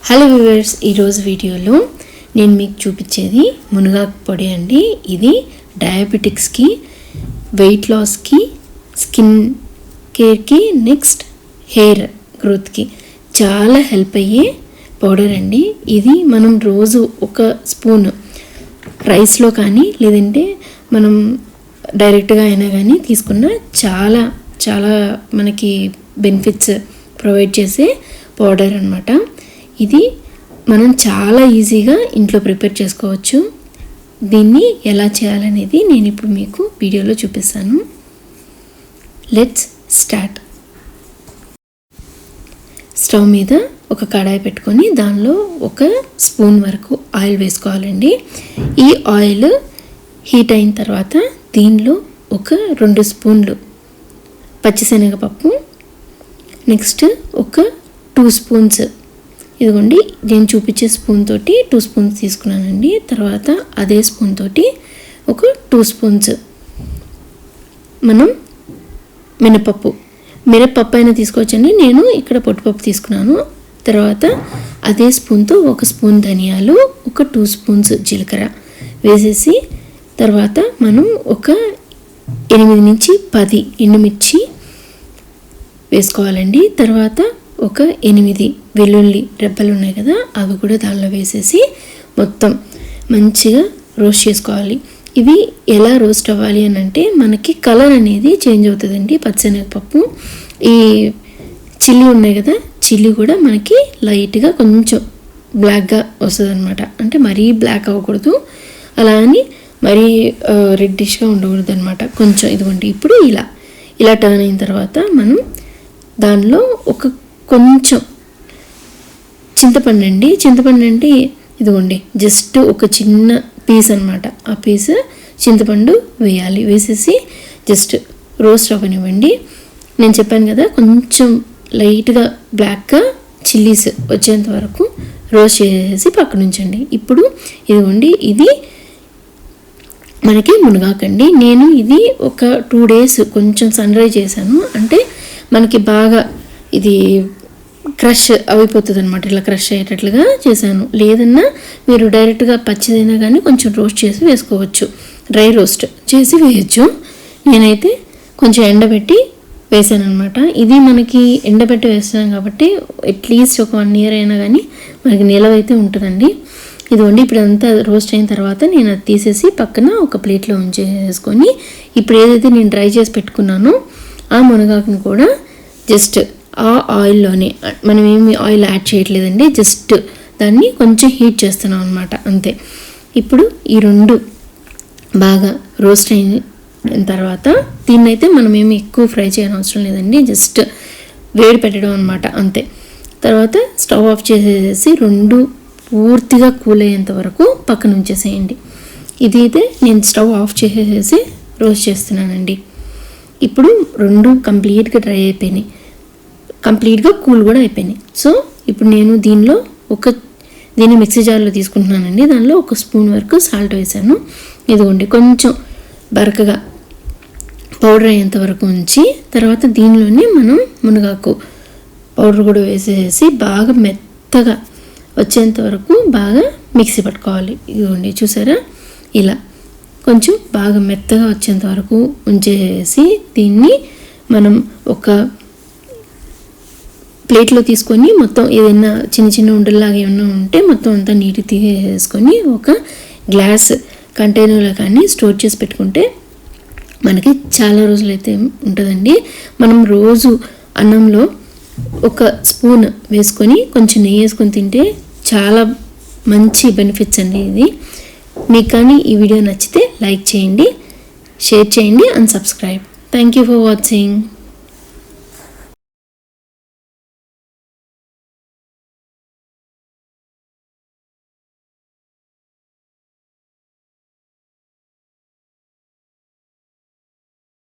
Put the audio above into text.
Hello viewers, ఈరోజు వీడియోలో నేను మీకు చూపించేది మునగాకు పొడి అండి. ఇది డయాబెటిక్స్కి, వెయిట్ లాస్కి, స్కిన్ కేర్కి, నెక్స్ట్ హెయిర్ గ్రోత్కి చాలా హెల్ప్ అయ్యే పౌడర్ అండి. ఇది మనం రోజు ఒక స్పూన్ రైస్లో కానీ లేదంటే మనం డైరెక్ట్గా అయినా కానీ తీసుకున్న చాలా చాలా మనకి బెనిఫిట్స్ ప్రొవైడ్ చేసే పౌడర్ అన్నమాట. ఇది మనం చాలా ఈజీగా ఇంట్లో ప్రిపేర్ చేసుకోవచ్చు. దీన్ని ఎలా చేయాలనేది నేను ఇప్పుడు మీకు వీడియోలో చూపిస్తాను. Let's start. స్టవ్ మీద ఒక కడాయి పెట్టుకొని దానిలో ఒక స్పూన్ వరకు ఆయిల్ వేసుకోవాలండి. ఈ ఆయిల్ హీట్ అయిన తర్వాత దీనిలో ఒక 2 స్పూన్లు పచ్చిశనగపప్పు, నెక్స్ట్ ఒక 2 స్పూన్స్, ఇదిగోండి నేను చూపించే స్పూన్ తోటి 2 స్పూన్స్ తీసుకున్నానండి. తర్వాత అదే స్పూన్ తోటి ఒక 2 స్పూన్స్ మనం మినపప్పు అయినా తీసుకోవచ్చండి. నేను ఇక్కడ పొట్టుపప్పు తీసుకున్నాను. తర్వాత అదే స్పూన్తో ఒక స్పూన్ ధనియాలు, ఒక 2 స్పూన్స్ జీలకర్ర వేసేసి తర్వాత మనం ఒక 8 నుంచి 10 ఎండుమిర్చి వేసుకోవాలండి. తర్వాత ఒక 8 వెల్లుల్లి రెబ్బలు ఉన్నాయి కదా, అవి కూడా దానిలో వేసేసి మొత్తం మంచిగా రోస్ట్ చేసుకోవాలి. ఇవి ఎలా రోస్ట్ అవ్వాలి అని అంటే మనకి కలర్ అనేది చేంజ్ అవుతుందండి. పచ్చిశనగపప్పు, ఈ చిల్లీ ఉన్నాయి కదా, చిల్లీ కూడా మనకి లైట్గా కొంచెం బ్లాక్గా వస్తుంది అనమాట. అంటే మరీ బ్లాక్ అవ్వకూడదు, అలా అని మరీ రెడ్డిష్గా ఉండకూడదు అనమాట. కొంచెం ఇదిగోండి ఇప్పుడు ఇలా టర్న్ అయిన తర్వాత మనం దానిలో ఒక కొంచెం చింతపండు అంటే ఇదిగోండి జస్ట్ ఒక చిన్న పీస్ అనమాట. ఆ పీస్ చింతపండు వేయాలి. వేసేసి జస్ట్ రోస్ట్ అవ్వనివ్వండి. నేను చెప్పాను కదా, కొంచెం లైట్గా బ్లాక్గా చిల్లీస్ వచ్చేంత వరకు రోస్ట్ చేసేసి పక్కన ఉంచండి. ఇప్పుడు ఇదిగోండి ఇది మనకి మునగాకండి. నేను ఇది ఒక 2 days కొంచెం సన్ డ్రై చేశాను. అంటే మనకి బాగా ఇది క్రష్ అయిపోతుంది అనమాట. ఇలా క్రష్ అయ్యేటట్లుగా చేశాను. లేదన్నా మీరు డైరెక్ట్గా పచ్చిదైనా కానీ కొంచెం రోస్ట్ చేసి వేసుకోవచ్చు, డ్రై రోస్ట్ చేసి వేయచ్చు. నేనైతే కొంచెం ఎండబెట్టి వేసాను అనమాట. ఇది మనకి ఎండబెట్టి వేస్తున్నాం కాబట్టి అట్లీస్ట్ ఒక 1 year అయినా కానీ మనకి నిలవైతే ఉంటుందండి. ఇదిగోండి ఇప్పుడు అంతా రోస్ట్ అయిన తర్వాత నేను అది తీసేసి పక్కన ఒక ప్లేట్లో ఉంచేసుకొని ఇప్పుడు ఏదైతే నేను డ్రై చేసి పెట్టుకున్నానో ఆ మునగాకుని కూడా జస్ట్ ఆ ఆయిల్లోనే, మనం ఏమి ఆయిల్ యాడ్ చేయట్లేదండి, జస్ట్ దాన్ని కొంచెం హీట్ చేస్తున్నాం అనమాట, అంతే. ఇప్పుడు ఈ 2 బాగా రోస్ట్ అయిన తర్వాత దీన్నైతే మనం ఏమి ఎక్కువ ఫ్రై చేయని అవసరం లేదండి, జస్ట్ వేడి పెట్టడం అనమాట, అంతే. తర్వాత స్టవ్ ఆఫ్ చేసేసి 2 పూర్తిగా కూల్ అయ్యేంత వరకు పక్కన ఉంచేసేయండి. ఇది అయితే నేను స్టవ్ ఆఫ్ చేసేసి రోస్ట్ చేస్తున్నానండి. ఇప్పుడు 2 కంప్లీట్గా డ్రై అయిపోయినాయి, కంప్లీట్గా కూల్ కూడా అయిపోయినాయి. సో ఇప్పుడు నేను దీన్ని మిక్సీ జార్లో తీసుకుంటున్నానండి. దానిలో 1 స్పూన్ వరకు సాల్ట్ వేసాను. ఇదిగోండి కొంచెం బరకగా పౌడర్ అయ్యేంత వరకు ఉంచి తర్వాత దీనిలోనే మనం మునగాకు పౌడర్ కూడా వేసేసి బాగా మెత్తగా వచ్చేంత వరకు బాగా మిక్సీ పట్టుకోవాలి. ఇదిగోండి చూసారా, ఇలా కొంచెం బాగా మెత్తగా వచ్చేంత వరకు ఉంచేసి దీన్ని మనం ఒక ప్లేట్లో తీసుకొని మొత్తం ఏదైనా చిన్న చిన్న ఉండల్లాగా ఏమైనా ఉంటే మొత్తం అంతా నీట్గా తీసేసుకొని ఒక గ్లాస్ కంటైనర్లో కానీ స్టోర్ చేసి పెట్టుకుంటే మనకి చాలా రోజులైతే ఉంటుందండి. మనం రోజు అన్నంలో ఒక స్పూన్ వేసుకొని కొంచెం నెయ్యి వేసుకొని తింటే చాలా మంచి బెనిఫిట్స్ అండి ఇది. మీకు కానీ ఈ వీడియో నచ్చితే లైక్ చేయండి, షేర్ చేయండి and subscribe. Thank you for watching.